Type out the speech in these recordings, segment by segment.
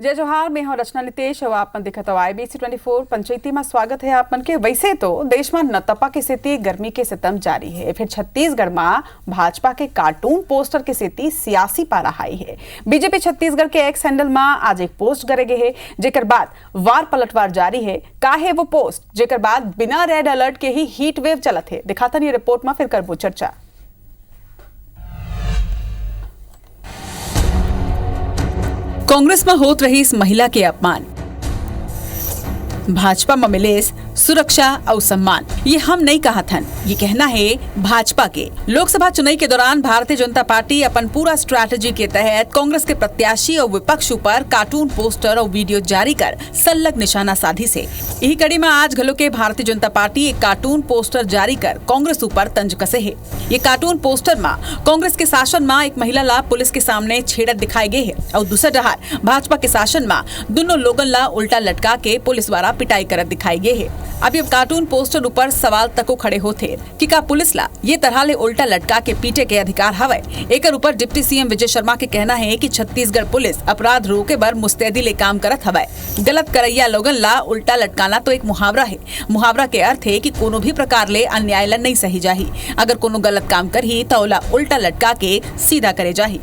जय जोहार, मैं हूं रचना नितेश और आप दिखत हो IBC 24 पंचायती में स्वागत है आपन के। वैसे तो देश में नतपा की स्थिति गर्मी के सितम जारी है, फिर छत्तीसगढ़ में भाजपा के कार्टून पोस्टर की स्थिति सियासी पारा हाई है। बीजेपी छत्तीसगढ़ के एक्स हैंडल में आज एक पोस्ट करे गए है, जेकर बाद वार पलटवार जारी है। का है वो पोस्ट जेकर बाद बिना रेड अलर्ट के ही हीट वेव चलत है, दिखाता नहीं रिपोर्ट में फिर करबो चर्चा। कांग्रेस में होत रही इस महिला के अपमान, भाजपा में मिले सुरक्षा और सम्मान। ये हम नहीं कहा थन, ये कहना है भाजपा के। लोकसभा चुनाव के दौरान भारतीय जनता पार्टी अपन पूरा स्ट्रैटेजी के तहत कांग्रेस के प्रत्याशी और विपक्ष पर कार्टून पोस्टर और वीडियो जारी कर सल्लग निशाना साधी से। यही कड़ी में आज घलो के भारतीय जनता पार्टी एक कार्टून पोस्टर जारी कर कांग्रेस ऊपर तंज कसे है। ये कार्टून पोस्टर में कांग्रेस के शासन में एक महिला ला पुलिस के सामने छेड़त दिखाई गई है और दूसरा डहार भाजपा के शासन में दोनों लोगन ला उल्टा लटका के पुलिस द्वारा पिटाई करत दिखाई गई है। अब ये कार्टून पोस्टर ऊपर सवाल तको खड़े होते कि का पुलिस ला ये तरह ले उल्टा लटका के पीटे के अधिकार हवे। एकर ऊपर डिप्टी सीएम विजय शर्मा के कहना है कि छत्तीसगढ़ पुलिस अपराध रोके बर मुस्तैदी ले काम करत हवे। गलत करैया लोगन ला उल्टा लटकाना तो एक मुहावरा है। मुहावरा के अर्थ है कि कोनो भी प्रकार ले अन्याय ला नहीं सही जाही। अगर कोनो गलत काम करही तो ओला उल्टा लटका के सीधा करे जाही।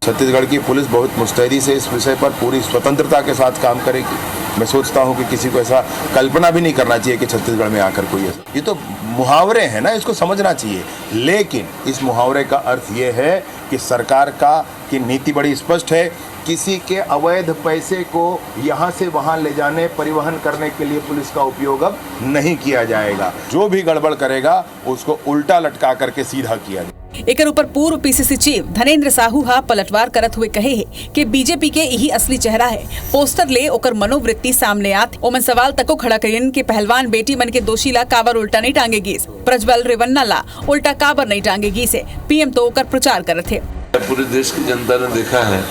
छत्तीसगढ़ की पुलिस बहुत मुस्तैदी से इस विषय पर पूरी स्वतंत्रता के साथ काम करेगी। मैं सोचता हूं कि किसी को ऐसा कल्पना भी नहीं करना चाहिए कि छत्तीसगढ़ में आकर कोई ऐसा, ये तो मुहावरे हैं ना, इसको समझना चाहिए। लेकिन इस मुहावरे का अर्थ ये है कि सरकार की नीति बड़ी स्पष्ट है। किसी के अवैध पैसे को यहाँ से वहाँ ले जाने, परिवहन करने के लिए पुलिस का उपयोग अब नहीं किया जाएगा। जो भी गड़बड़ करेगा उसको उल्टा लटका करके सीधा किया जाएगा। एकर ऊपर पूर्व PCC चीफ धनेंद्र साहू हा पलटवार करत हुए कहे है कि बीजेपी के यही असली चेहरा है। पोस्टर ले ओकर मनोवृत्ति सामने आत ओमन सवाल तको खड़ा करिन कि पहलवान बेटी मन के दोषी ला काबर उल्टा नहीं टांगेगी, प्रज्वल रेवन्ना ला उल्टा काबर नहीं टांगेगी से पीएम तो ओकर प्रचार करत है। पूरे देश की जनता ने देखा है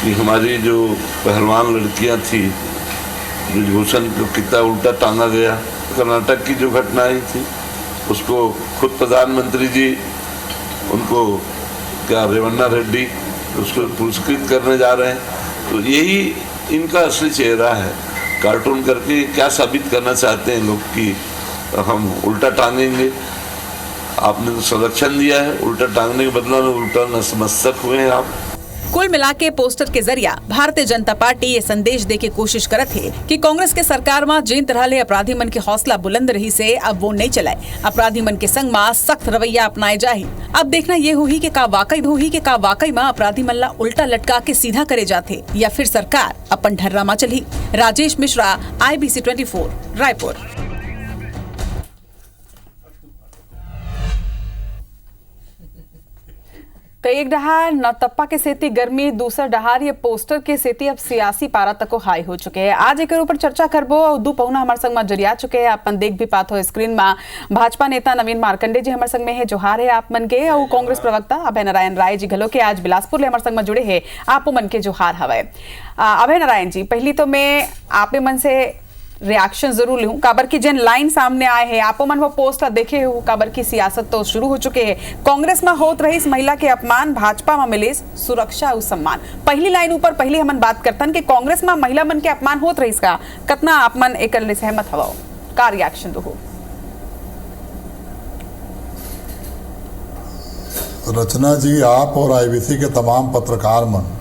कि हमारी जो पहलवान लड़कियां थी, ब्रिजभूषण को कितना उल्टा टांगा गया। कर्नाटक की जो घटना आई थी उसको खुद प्रधानमंत्री जी उनको क्या रेवन्ना रेड्डी उसको पुरस्कृत करने जा रहे हैं। तो यही इनका असली चेहरा है। कार्टून करके क्या साबित करना चाहते हैं लोग कि हम उल्टा टांगेंगे। आपने तो संरक्षण दिया है, उल्टा टांगने के बदला में उल्टा नतमस्तक हुए हैं आप। कुल मिला के पोस्टर के जरिया भारतीय जनता पार्टी ये संदेश दे के कोशिश करत है कि कांग्रेस के सरकार में जिन तरह ले अपराधी मन के हौसला बुलंद रही से अब वो नहीं चलाए। अपराधी मन के संग में सख्त रवैया अपनाए जाए। अब देखना ये हुई कि का वाकई में अपराधी मन ला उल्टा लटका के सीधा करे जाते या फिर सरकार अपन ढर्रा में चली। राजेश मिश्रा, IBC 24 रायपुर। तो एक डहार नतप्पा के सेती गर्मी, दूसरा डहार ये पोस्टर के सेती अब सियासी पारा तक हाई हो चुके हैं। आज एक ऊपर चर्चा करबो और दो पहुना हमारे संग में जरिया चुके हैं। अपन देख भी पात हो स्क्रीन में भाजपा नेता नवीन मार्कंडे जी हमारे संग में है। जोहार है आप मन के। और कांग्रेस प्रवक्ता अभय नारायण राय जी घलो के आज बिलासपुर ले हमारे संग में जुड़े हैं। आप मन के जोहार हवे। अभय नारायण जी, पहली तो मैं आप मन से रिएक्शन जरूर लूं। काबर की जिन लाइन सामने आए हैं, आपो मन वो पोस्ट देखे हो। काबर की सियासत तो शुरू हो चुके हैं। कांग्रेस में होत रही इस महिला के अपमान, भाजपा में मिले सुरक्षा और सम्मान। पहली लाइन ऊपर पहले हमन बात करतन कि कांग्रेस में महिला मन के अपमान होत रही इसका कितना आप मन एक सहमत हवा का रिएक्शन दो हो। रचना जी, आप और IBC के तमाम पत्रकार मन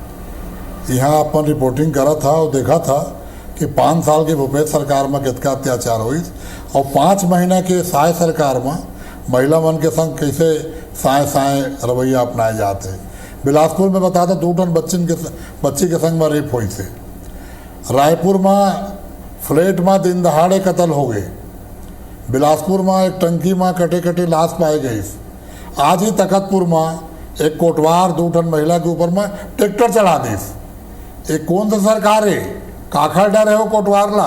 यहाँ अपन रिपोर्टिंग करा था और देखा था कि 5 साल के भूपेश सरकार में कितना अत्याचार हुई और 5 महीना के साय सरकार में महिला मन के संग कैसे साय रवैया अपनाए जाते। बिलासपुर में बता दो 2 टन बच्ची के संग में रेप हुई थे। रायपुर में फ्लैट में दिन दहाड़े कत्ल हो गए। बिलासपुर में एक टंकी में कटे लाश पाए गई। आज ही तखतपुर में एक कोटवार 2 टन महिला के ऊपर में ट्रैक्टर चढ़ा दी। एक कौन सा सरकार है? काखर डर है वो कोटवार ला,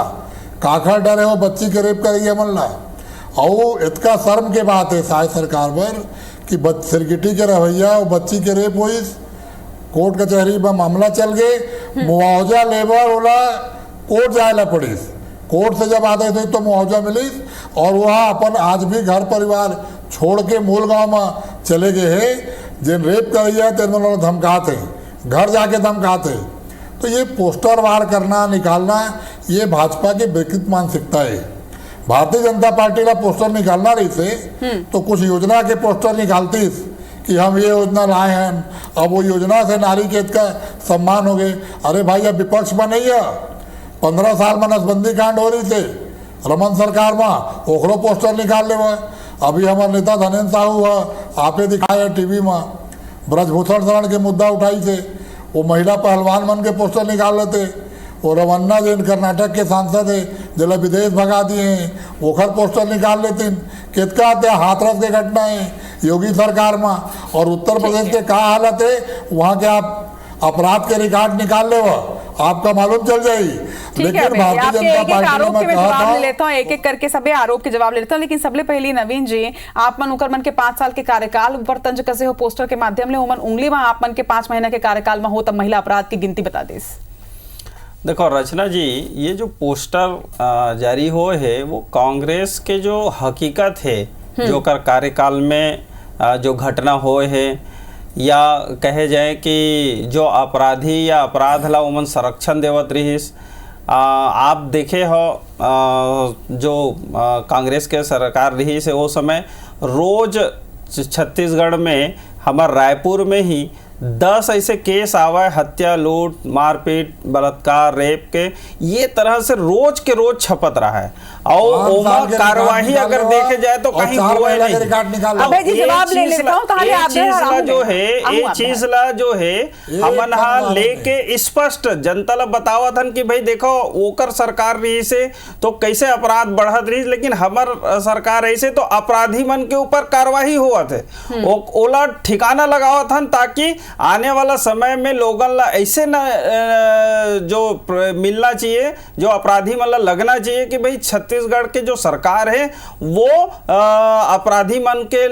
काखर डर है वो बच्ची के रेप करेगी अमन ला। और इतना शर्म के बात है साय सरकार पर कि सिरगिटी के रवैया और बच्ची के रेप हुई, कोर्ट कचहरी में मामला चल गए, मुआवजा लेबर वाला कोर्ट जाए पड़ी। कोर्ट से जब आदेश हुई तो मुआवजा मिली और वह अपन आज भी घर परिवार छोड़ के मूल गाँव में चले गए हैं। जिन रेप करैया तेन धमकाते, घर जाके धमकाते। तो ये पोस्टर वार करना निकालना ये भाजपा की विकृत मानसिकता है। भारतीय जनता पार्टी का पोस्टर निकालना रही से तो कुछ योजना के पोस्टर निकालती कि हम ये योजना लाए हैं, अब वो योजना से नारी के हित का सम्मान हो गए। अरे भाई अब विपक्ष में नहीं है, 15 साल में नसबंदी कांड हो रही थे रमन सरकार में, ओकरो पोस्टर निकाल ले। अभी हमारे नेता धनेन्द्र साहू है, आपे दिखाए टीवी में, ब्रजभूषण शरण के मुद्दा उठाई थे, वो महिला पहलवान मन के पोस्टर निकाल लेते। वो रमन्ना जैन कर्नाटक के सांसद है जिला विदेश भगा दिए हैं, ओखर पोस्टर निकाल लेते। कितना आते हाथरस के घटना है योगी सरकार में, और उत्तर प्रदेश के क्या हालत है वहाँ के आप अपराध के रिकॉर्ड निकाल ले, आपका मालूम चल जाएगी। लेकिन भारतीय जनता पार्टी में जवाब ले लेता हूँ, एक एक करके सभी आरोप के जवाब ले लेता हूँ। लेकिन सबले पहले नवीन जी, आप मन उकर मन के 5 साल के कार्यकाल ऊपर तंज कसे हो पोस्टर के माध्यम ले, उमन उंगली में आप मन के 5 महीना के कार्यकाल में हो तब महिला अपराध की गिनती बता दे। देखो रचना जी, ये जो पोस्टर जारी हो है वो कांग्रेस के जो हकीकत है जो कर कार्यकाल में जो घटना हो है, या कहे जाए कि जो अपराधी या अपराध ला उमन संरक्षण देवत रहीस। आप देखे हो जो कांग्रेस के सरकार रही से वो समय रोज छत्तीसगढ़ में हमारे रायपुर में ही 10 ऐसे केस आवा, हत्या, लूट, मारपीट, बलात्कार, रेप के, ये तरह से रोज के रोज छपत रहा है। और ओमर कार्यवाही अगर देखे जाए तो कहीं हुआ नहीं। अबे जी जवाब ले लेता हूं, ताले आप ये चीज ला जो है हमन हा लेके स्पष्ट जनता ला बतावत हन कि भाई देखो ओकर सरकार रही से तो कैसे अपराध बढ़त रही, लेकिन हमर सरकार ऐसे तो अपराधी मन के ऊपर कार्यवाही हुआ थे, ओला ठिकाना लगावत हन ताकि आने वाला समय में लोगन ला ऐसे न जो मिलना चाहिए, जो अपराधी मन ला लगना चाहिए कि भाई छत्तीसगढ़ के जो सरकार है वो अपराधी मन के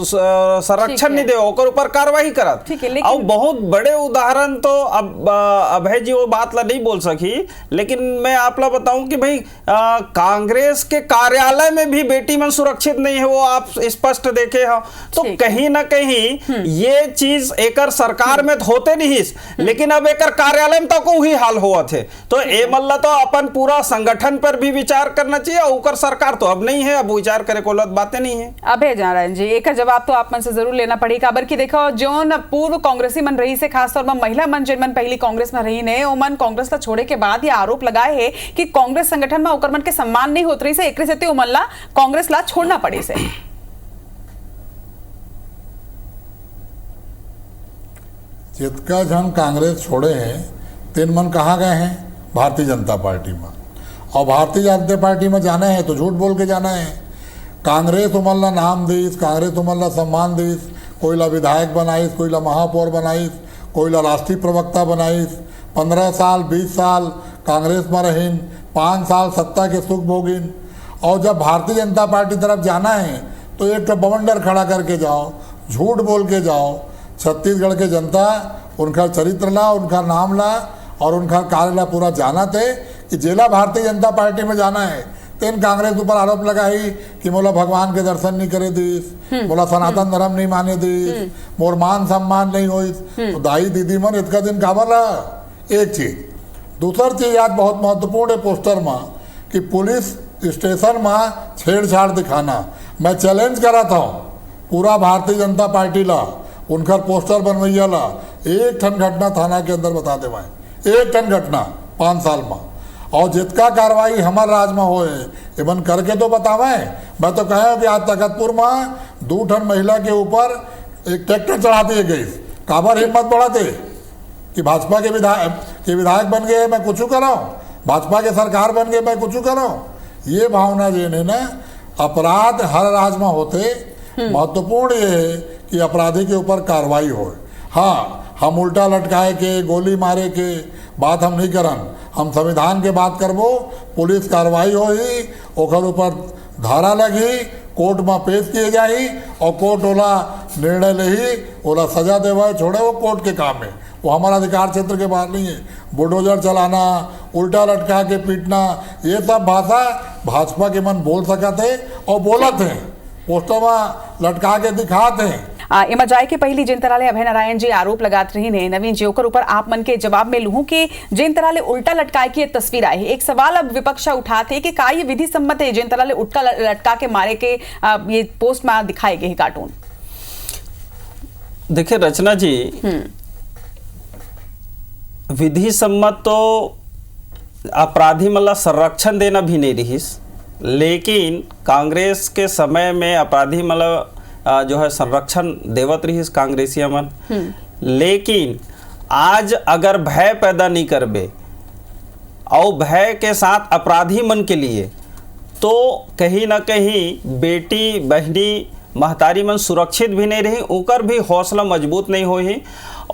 संरक्षण नहीं दे, ओकर ऊपर कार्रवाई करत। और बहुत बड़े उदाहरण तो अब अभय जी वो बात ला नहीं बोल सकी, लेकिन मैं आप ला बताऊं कि भाई कांग्रेस के कार्यालय में भी बेटी मन सुरक्षित नहीं है, वो आप स्पष्ट देखे हो। तो कहीं ना कहीं ये चीज एक सरकार में होते नहीं, लेकिन अब एक कार्यालय में तो वही हाल हुआ थे। तो ए मल्ला तो अपन पूरा संगठन पर भी विचार करना चाहिए, ऊपर सरकार तो अब नहीं है, अब विचार करे को बातें नहीं है। अबे नारायण जी, एक जवाब तो आप मन से जरूर लेना पड़ेगा। खबर की देखो जोन पूर्व कांग्रेसी मन रही से, खासतौर में महिला मन जिन मन पहली कांग्रेस में रही ने, ओमन कांग्रेस का छोड़े के बाद ये आरोप लगाए है कि कांग्रेस संगठन में ओकर मन के सम्मान नहीं होत रही से, एकरे सेते ओमन ला कांग्रेस ला छोड़ना पड़ी से। जितका जन कांग्रेस छोड़े हैं तीन मन कहाँ गए हैं? भारतीय जनता पार्टी में। और भारतीय जनता पार्टी में जाना है तो झूठ बोल के जाना है। कांग्रेस उमल्ला नाम दीस, कांग्रेस उमल्ला सम्मान दीस, कोईला विधायक बनाईस, कोईला महापौर बनाईस, कोईला राष्ट्रीय प्रवक्ता बनाईस, 15 साल 20 साल कांग्रेस में रहीन, 5 साल सत्ता के सुख भोगिन। और जब भारतीय जनता पार्टी तरफ जाना है तो एक तो बवंडर खड़ा करके जाओ, झूठ बोल के जाओ। छत्तीसगढ़ के जनता उनका चरित्र ला, उनका नाम ला और उनका कार्य ला पूरा जाना थे कि जिला भारतीय जनता पार्टी में जाना है। तेन कांग्रेस ऊपर आरोप लगाई कि मोला भगवान के दर्शन नहीं करे दीस, मोला सनातन धर्म नहीं माने दीस, मोर मान सम्मान नहीं होइस। तो दाई दीदी मन इतना दिन काबर रहा। एक चीज, दूसरी चीज याद बहुत महत्वपूर्ण है पोस्टर में कि पुलिस स्टेशन में छेड़छाड़ दिखाना। मैं चैलेंज करा था पूरा भारतीय जनता पार्टी ला, उनका पोस्टर बनवैया ला एक ठन घटना थाना के अंदर बता दे, एक ठन घटना 5 साल में। और जितका कार्रवाई हमारे राज में होए एवं करके तो बतावे। मैं तो कहे कि आज तखतपुर में 2 ठन महिला के ऊपर एक ट्रैक्टर चढ़ा दिए गई। काबर हिम्मत बढ़ाते कि भाजपा के विधायक बन गए मैं कुछ कराऊँ, भाजपा के सरकार बन गए मैं कुछ कराऊँ। ये भावना जो है ना, अपराध हर राज्य में होते, महत्वपूर्ण ये है कि अपराधी के ऊपर कार्रवाई हो। हाँ, हम उल्टा लटकाए के गोली मारे के बात हम नहीं करन, हम संविधान के बात करबो। पुलिस कार्रवाई हो ही, ओकर ऊपर धारा लगी, कोर्ट में पेश किए जाही और कोर्ट ओला निर्णय ले ही, ओला सजा देवा छोड़े, वो कोर्ट के काम है, वो हमारा अधिकार क्षेत्र के बाहर नहीं है। बुलडोजर चलाना, उल्टा लटका के पीटना, ये सब भाषा भाजपा के मन बोल सकते और बोलत हैं, पोस्टर में लटका के दिखाते हैं। एमा जाए के पहली जिन तरह ले अभय नारायण जी आरोप लगात रही ने नवीन जी ओकर ऊपर आप मन के जवाब में लूहू कि जिन तरह ले उल्टा लटकाए की तस्वीर आई एक सवाल अब विपक्ष उठाते कि का ये विधि सम्मत है जिन तरह ले उल्टा लटका के मारे के ये पोस्ट में दिखाए गए कार्टून। देखिए रचना जी, विधि सम्मत तो अपराधी मतलब संरक्षण देना भी नहीं रही, लेकिन कांग्रेस के समय में अपराधी मतलब जो है संरक्षण देवत रही कांग्रेसिया मन। लेकिन आज अगर भय पैदा नहीं करबे और भय के साथ अपराधी मन के लिए, तो कहीं ना कहीं बेटी बहनी महतारी मन सुरक्षित भी नहीं रही, उनकर भी हौसला मजबूत नहीं हो ही।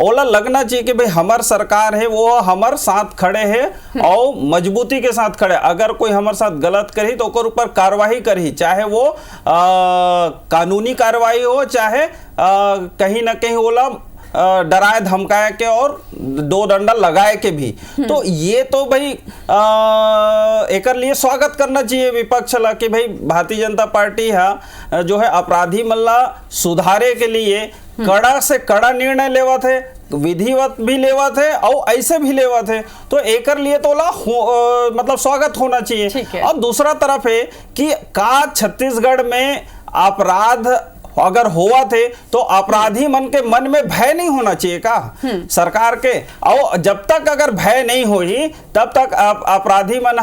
ओला लगना चाहिए कि भाई हमार सरकार है वो हमार साथ खड़े है और मजबूती के साथ खड़े। अगर कोई हमारे साथ गलत करी तो ओकर ऊपर कार्रवाई करी, चाहे वो कानूनी कार्रवाई हो, चाहे कहीं ना कहीं ओला डराए धमकाए के और दो डंडा लगाए के भी। तो ये तो भाई एकर लिए स्वागत करना चाहिए विपक्ष ला कि भाई भारतीय जनता पार्टी है जो है अपराधी मल्ला सुधारे के लिए कड़ा से कड़ा निर्णय लेवा थे, विधिवत भी लेवा थे और ऐसे भी लेवा थे। तो एकर लिए तो मतलब स्वागत होना चाहिए। और दूसरा तरफ है कि का छत्तीसगढ़ में अपराध अगर हुआ थे तो अपराधी मन के मन में भय नहीं होना चाहिए का सरकार के। और जब तक अगर भय नहीं होई तब तक अपराधी मन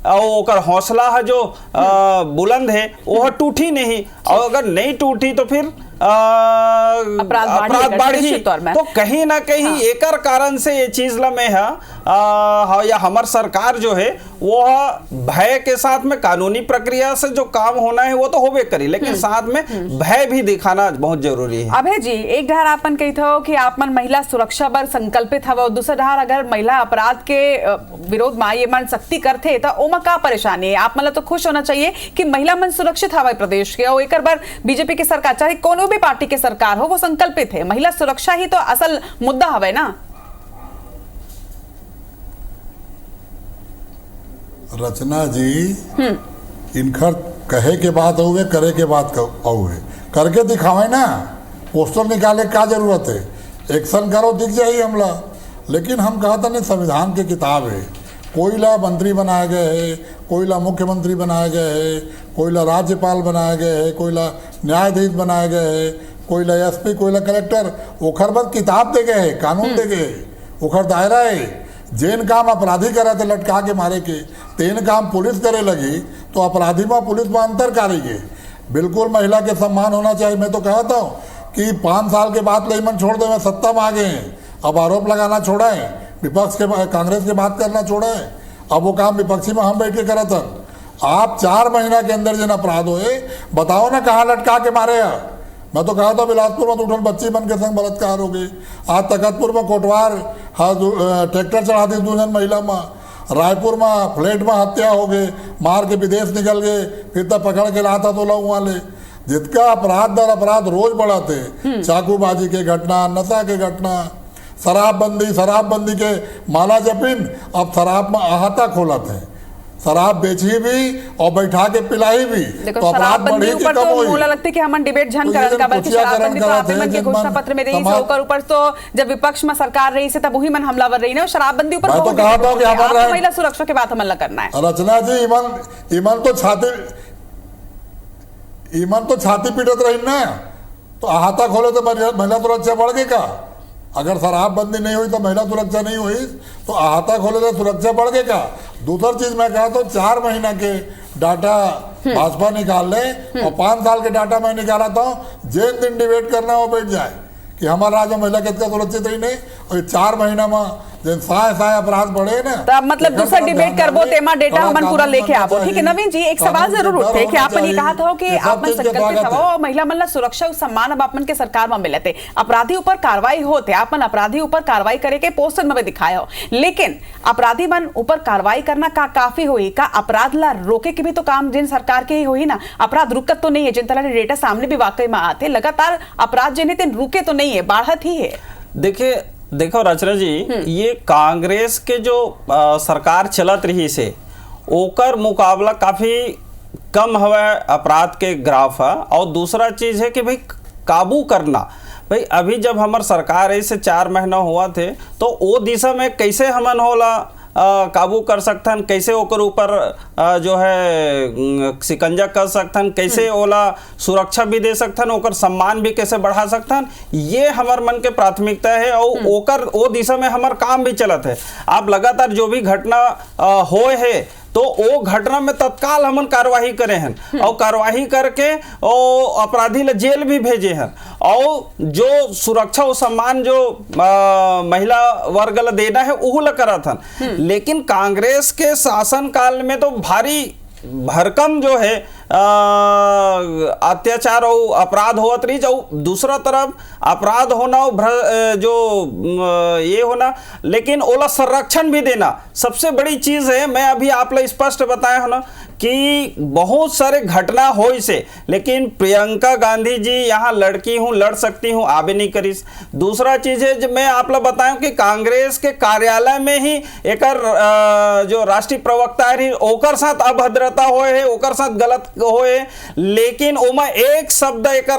और हौसला है जो बुलंद है वो टूटी नहीं, और अगर नहीं टूटी तो फिर अपराध बढ़ी। तो कहीं ना कहीं एकर कारण से ये चीज में है या हमार सरकार जो है वो भय के साथ में कानूनी प्रक्रिया से जो काम होना है वो तो होबे करी, लेकिन साथ में भय भी दिखाना बहुत जरूरी है। अभय जी, एक ढार आपन कही था कि आप मन महिला सुरक्षा पर संकल्पित हवा, दूसरा ढार अगर महिला अपराध के विरोध में ये मन सख्ती करते तो ओमा का परेशानी है? आप मतलब तो खुश होना चाहिए कि महिला मन सुरक्षित हवा प्रदेश के, और एक बार बीजेपी की सरकार चाहे कोनो भी पार्टी के सरकार हो वो संकल्पित है। महिला सुरक्षा ही तो असल मुद्दा हवे ना। रचना जी, इनकर कहे के बात हुए करे के बात हुए, करके दिखावे ना, पोस्टर निकाले क्या जरूरत है, एक्शन करो दिख जाए हमला। लेकिन हम कहता नहीं संविधान की किताब है, कोई ला मंत्री बनाए गए है, कोई ला मुख्यमंत्री बनाए गए है, कोई ला राज्यपाल बनाए गए है, कोई ला न्यायाधीश बनाए गए है, कोई ला एसपी, कोई ला कलेक्टर, ओखर बस किताब दे गए, कानून दे गए, ओखर दायरा है। जेन काम अपराधी करे थे लटका के मारे के, तेन काम पुलिस करे लगी तो अपराधी में पुलिस में अंतर करेगी। बिल्कुल महिला के सम्मान होना चाहिए। मैं तो कहता हूँ कि 5 साल के बाद लेमन छोड़ दे, मैं सत्ता में आ गए हैं, अब आरोप लगाना छोड़ा है, विपक्ष के कांग्रेस की बात करना छोड़ा है, अब वो काम विपक्षी में हम बैठ के करा था। आप 4 महीना के अंदर जिन अपराध हुए बताओ ना कहाँ लटका के मारे हैं। मैं तो कहा था बिलासपुर में तो उठल बच्ची बन के संग बलात्कार हो गई, आज तकतपुर में कोटवार ट्रैक्टर चढ़ा दी 2 जन महिला में, रायपुर में फ्लैट में हत्या हो गई, मार के विदेश निकल गए, फिर तब पकड़ के लाता तो लोग वाले। जितका अपराध दर अपराध रोज बढ़ाते, चाकूबाजी के घटना, नशा के घटना, शराबबंदी के माला जपिन, अब शराब में अहाता खोलते हैं, शराब बेची भी और बैठा के पिलाई भी। तो अपराध बढ़ी कि कम होई? मुझे लगता है कि हम डिबेट झन करन का, बल्कि शराबबंदी तो आप मन के घोषणा पत्र में रही से ओकर ऊपर तो जब विपक्ष में सरकार रही से तब वही मन हमलावर रही ना, शराबबंदी ऊपर तो कहा था कि हमारा महिला सुरक्षा के बात हमला करना है। रचना जी, ईमन तो छाती पीटत रही ना, तो अहाता खोले तो महिला सुरक्षा बढ़ गई का? अगर शराबबंदी नहीं हुई तो महिला सुरक्षा नहीं हुई, तो अहाता खोले तो सुरक्षा बढ़ गई का? दूसरा चीज मैं कहा तो 4 महीना के डाटा भाजपा निकाल ले और 5 साल के डाटा मैं निकाला था, जिन दिन डिबेट करना वो बैठ जाए कि हमारा राज्य महिला कितना सुरक्षित ही नहीं, और 4 महीना में जिन साय अपराध बढ़े ना, तो मतलब दूसरा डिबेट करबो तेमा डेटा हमन पूरा लेके आवो। ठीक है नवीन जी, एक सवाल जरूर उठे कि आपने ये कहा था कि आपने संकल्पित हवा और महिला मन सुरक्षा और सम्मान अब आपन के सरकार में मिलते, अपराधी ऊपर कार्रवाई होते, आपन अपराधी ऊपर कार्रवाई करे के पोस्टर में दिखाया हो, लेकिन अपराधी मन ऊपर कार्रवाई करना का काफी होई का? अपराध ला रोके के भी तो काम जिन सरकार के ही होई ना, अपराध रुकत तो नहीं है, जिन तरह डेटा सामने भी वाकई में आते, लगातार अपराध जिन्हें तेन रुके तो नहीं है, बढ़त ही है। देखो रचना जी, ये कांग्रेस के जो सरकार चलत रही से ओकर मुकाबला काफी कम हवा अपराध के ग्राफ है। और दूसरा चीज है कि भाई काबू करना। भाई अभी जब हमार सरकार ऐसे 4 महीना हुआ थे तो वो दिशा में कैसे हमन होला काबू कर सकथन, कैसे ओकर ऊपर जो है शिकंजा कर सकथन, कैसे ओला सुरक्षा भी दे सकथन, ओकर सम्मान भी कैसे बढ़ा सकथन, ये हमार मन के प्राथमिकता है और ओकर वो दिशा में हमार काम भी चलत है। आप लगातार जो भी घटना होए है तो वो घटना में तत्काल हमन कार्रवाई करे हैं और कार्रवाई करके और अपराधी ले जेल भी भेजे हैं और जो सुरक्षा और सम्मान जो महिला वर्ग ला देना है वो ला करत हन। लेकिन कांग्रेस के शासन काल में तो भारी भरकम जो है अत्याचार और अपराध होत रही। और दूसरा तरफ अपराध होना जो ये होना, लेकिन ओला संरक्षण भी देना सबसे बड़ी चीज है। मैं अभी आप लोग स्पष्ट बताया हो ना कि बहुत सारे घटना हो से, लेकिन प्रियंका गांधी जी यहाँ लड़की हूँ, लड़ सकती हूँ, आबे नहीं करीस। दूसरा चीज है जो मैं आप लोग बताऊं कि कांग्रेस के कार्यालय में ही एक जो राष्ट्रीय प्रवक्ता है ओकर साथ अभद्रता होए है, ओकर साथ गलत होए, लेकिन ओमा एक शब्द एक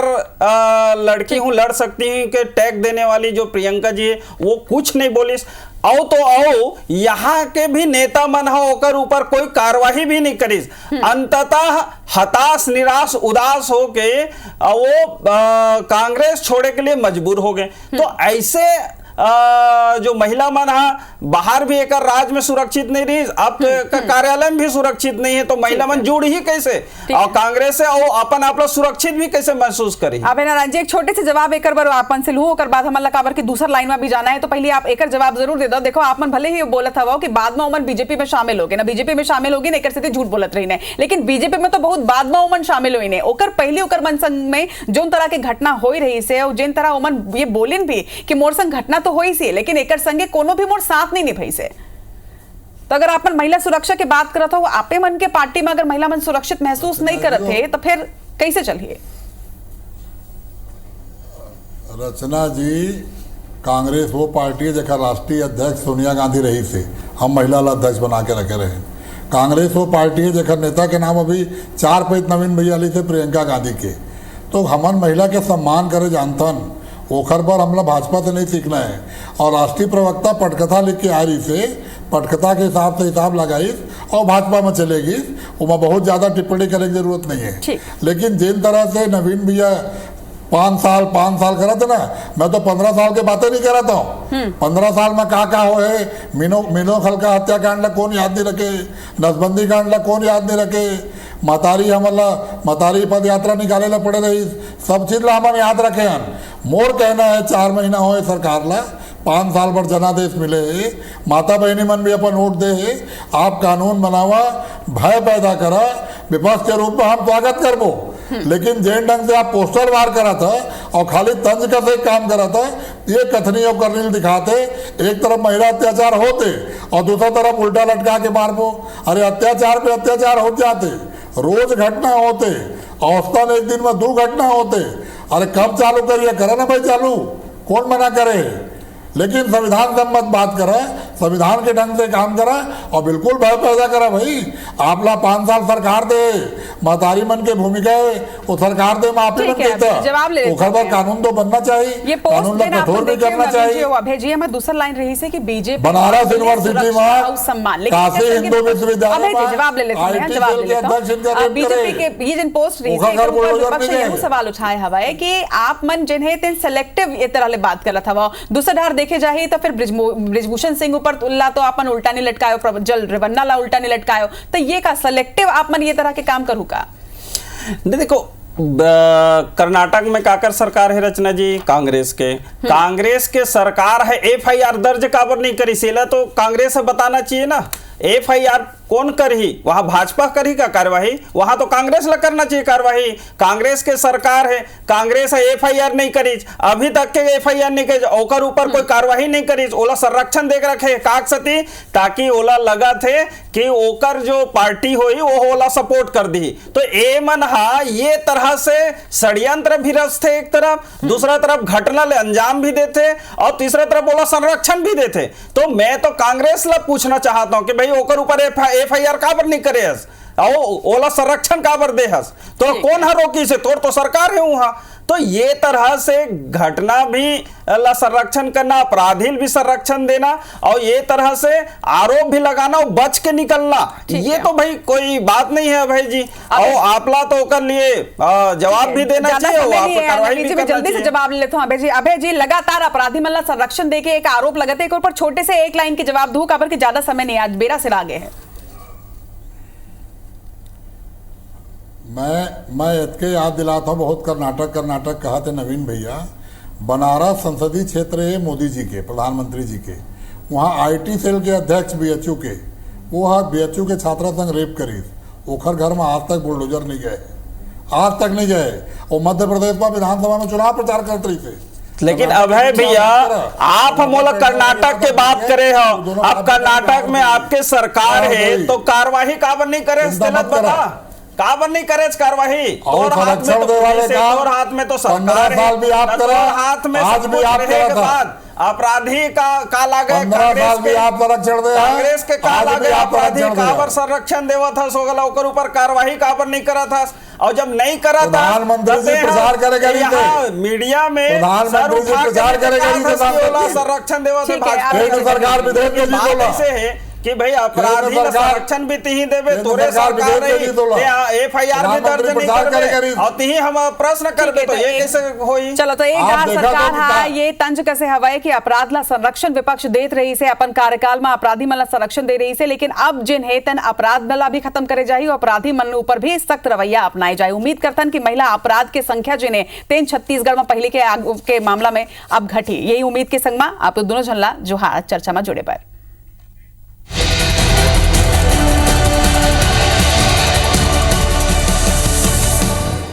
लड़की हूँ, लड़ सकती हूँ के टैग देने वाली जो प्रियंका जी है वो कुछ नहीं बोलिस। आओ तो आओ यहाँ के भी नेता मन होकर ऊपर कोई कार्रवाई भी नहीं करीस। अंततः हताश, निराश, उदास होके वो कांग्रेस छोड़े के लिए मजबूर हो गए। तो ऐसे जो महिला मन बाहर भी एक राज्य में सुरक्षित नहीं रही, अब कार्यालय में भी सुरक्षित नहीं है, तो महिला मन जुड़ ही कैसे और कांग्रेस से और अपन आप लोग सुरक्षित भी कैसे महसूस करी। अब नारायण जी एक छोटे से जवाब एक बार आपन से लूं, ओकर बाद हमला काबर की दूसरा लाइन में भी जाना है, तो पहले आप एक जवाब जरूर दे दो। देखो आपन भले ही बोलत हवा कि बाद में उमन बीजेपी में शामिल हो गए ना, बीजेपी में शामिल होगी ना, एक से झूठ बोलत रही ने, लेकिन बीजेपी में तो बहुत बाद में उमन शामिल हुई ने। ओकर पहले ओकर मन संग में जोन तरह के घटना हो रही से और जिन तरह उमन ये बोलिन भी कि मोर संग घटना तो होई सी, लेकिन एकर संगे कोनो भी मोर साथ नहीं निभाई से। तो अगर आपन महिला सुरक्षा की बात करत हो, आपे मन के पार्टी में अगर महिला मन सुरक्षित महसूस नहीं करत है तो फिर कैसे चलिए? रचना जी, कांग्रेस वो पार्टी है जखा राष्ट्रीय अध्यक्ष सोनिया गांधी रही से हम महिला अध्यक्ष बना के रखे रहे। कांग्रेस वो पार्टी है जखा नेता के नाम अभी 4 पैत नवीन भैया ली थे प्रियंका गांधी के। तो हमन महिला के सम्मान करे जानतन, ओखर पर हमला भाजपा से नहीं सीखना है। और राष्ट्रीय प्रवक्ता पटकथा लिख के आ रही से पटकथा के हिसाब से हिसाब लगाई और भाजपा में चलेगी, उसमें बहुत ज़्यादा टिप्पणी करने की जरूरत नहीं है। लेकिन जिन तरह से नवीन भैया 5 साल करा था ना, मैं तो 15 साल के बातें नहीं कर रहा था। 15 साल में का हो है, मीनो खलका हत्याकांड ला कौन याद नहीं रखे, नसबंदी कांड ला कौन याद नहीं रखे, मतारी पद यात्रा निकाले ला पड़े रही, सब चीज ला हम याद रखे हैं। मोर कहना है 4 महीना हो सरकार ला, 5 साल पर जनादेश मिले है, माता बहनी मन भी अपन वोट दे है, आप कानून बनावा, भय पैदा करा, विपक्ष के रूप में हम स्वागत करबो। लेकिन जिन ढंग से आप पोस्टर वार करा था और खाली तंज का से काम करा था, ये कथनी और करनी दिखाते, एक तरफ महिला अत्याचार होते और दूसरा तरफ उल्टा लटका के मारबो। अरे अत्याचार पे अत्याचार हो जाते, रोज घटना होते, औसतन एक दिन में 2 घटना होते। अरे कब चालू करिए, करा ना भाई चालू, कौन मना करे, लेकिन संविधान सम्मत बात करा, संविधान के ढंग से काम करा और बिल्कुल भय पैदा करा। भाई आप ला 5 साल सरकार दे, महतारी मन के भूमिका है वो सरकार दे, माफी मन देता, कानून तो बनना चाहिए, ये कानून का कठोर भी करना चाहिए। भेजिए मैं दूसरा लाइन रही से कि बीजेपी बनारस यूनिवर्सिटी में, काशी हिंदू विश्वविद्यालय में जवाब ले लेते हैं, जवाब ले लेते हैं। बीजेपी के ये जिन पोस्ट रही है सवाल उठाए हवा है कि आप मन जिन्हें तेन सेलेक्टिव ये तरह ले बात करत हवा, दूसरा ढार देखे जाए तो फिर ब्रिजभूषण सिंह ऊपर तुल्ला तो अपन उल्टा नहीं लटकायो, जल रेवन्ना ला उल्टा नहीं लटकायो, तो ये का सेलेक्टिव आप मन ये तरह के काम करू का? देखो कर्नाटक में काकर सरकार है रचना जी, कांग्रेस के सरकार है। FIR दर्ज काबर नहीं करी, सेला तो कांग्रेस से बताना चाहिए ना। FIR कौन करही, वहां भाजपा करी का कार्यवाही, वहां तो कांग्रेस ला करना चाहिए कार्यवाही। कांग्रेस के सरकार है, कांग्रेस FIR नहीं करी, अभी तक के FIR नहीं करी, ओकर ऊपर कोई कार्यवाही नहीं करी, ओला संरक्षण देख रखे काकसती, ताकि ओला लगा थे कि ओकर जो पार्टी होई वो ओला सपोर्ट कर दी। तो ए मन ये तरह से षड्यंत्र भी रचते, एक तरफ, दूसरा तरफ घटना ले अंजाम भी देते और तीसरा तरफ ओला संरक्षण भी देते। तो मैं तो कांग्रेस ला पूछना चाहता हूं कि भाई ओकर ऊपर FIR काबर नहीं करे और ओला संरक्षण काबर दे हस तो कौन है रोकी से, तोर तो सरकार है वहां। तो ये तरह से घटना भी ला संरक्षण करना, अपराधी भी संरक्षण देना और ये तरह से आरोप भी लगाना और बच के निकलना, ये तो भाई कोई बात नहीं है भाई जी। और आपला तो कर लिए जवाब भी देना चाहिए, कार्रवाई भी करना जल्दी से जवाब ले लेते हैं। अभय जी लगातार अपराधी मन ला संरक्षण देके एक आरोप लगते एक ऊपर छोटे से एक लाइन के जवाब दू काबर के ज्यादा समय नहीं, आज बेरा सिर आगे है। मैं इसके याद दिलाता हूँ, बहुत कर्नाटक कहा थे नवीन भैया, बनारस संसदीय क्षेत्र है मोदी जी के, प्रधानमंत्री जी के, वहाँ IT सेल के अध्यक्ष BHU के, वो BHU के छात्रा संग रेप करी, ओखर घर में आज तक बुलडोजर नहीं गए, आज तक नहीं गए। और मध्य प्रदेश में विधानसभा में चुनाव प्रचार करते रही थे। लेकिन अभय भैया आप हम कर्नाटक के बात करे हो, अब कर्नाटक में आपके सरकार है तो कार्रवाई काबर नहीं करे, बता काबर नहीं करे कार्रवाई। और हाथ में तो सरकार है, हाथ में सब कुछ रहे के बाद अपराधी का लागे कांग्रेस के का लागे अपराधी काबर संरक्षण देवा था सोगला ओकर ऊपर कार्रवाई काबर नहीं करा था। और जब नहीं करा था प्रचार करेगा मीडिया में सर उठा के संरक्षण देवा था सरकार विधेयक से है कि भाई अपराधी का संरक्षण भी तीही देवे, तोरे सरकार FIR भी दर्ज नहीं करबे और तीही हम प्रश्न करबे तो ये कैसे होई। चलो तो एक सरकार है ये तंज कैसे हवाए कि अपराध ला संरक्षण विपक्ष देत रही से अपन कार्यकाल में अपराधी मन ला संरक्षण दे रही से, लेकिन अब जिन है तन अपराध ला भी खत्म करे जाही और अपराधी मन ऊपर भी सख्त रवैया अपनाए जाए। उम्मीद करतन कि महिला अपराध के संख्या जिन्हें तेन छत्तीसगढ़ में पहले के मामला में अब घटी, यही उम्मीद के संग में आप दोनों झनला जो चर्चा में जुड़े पर।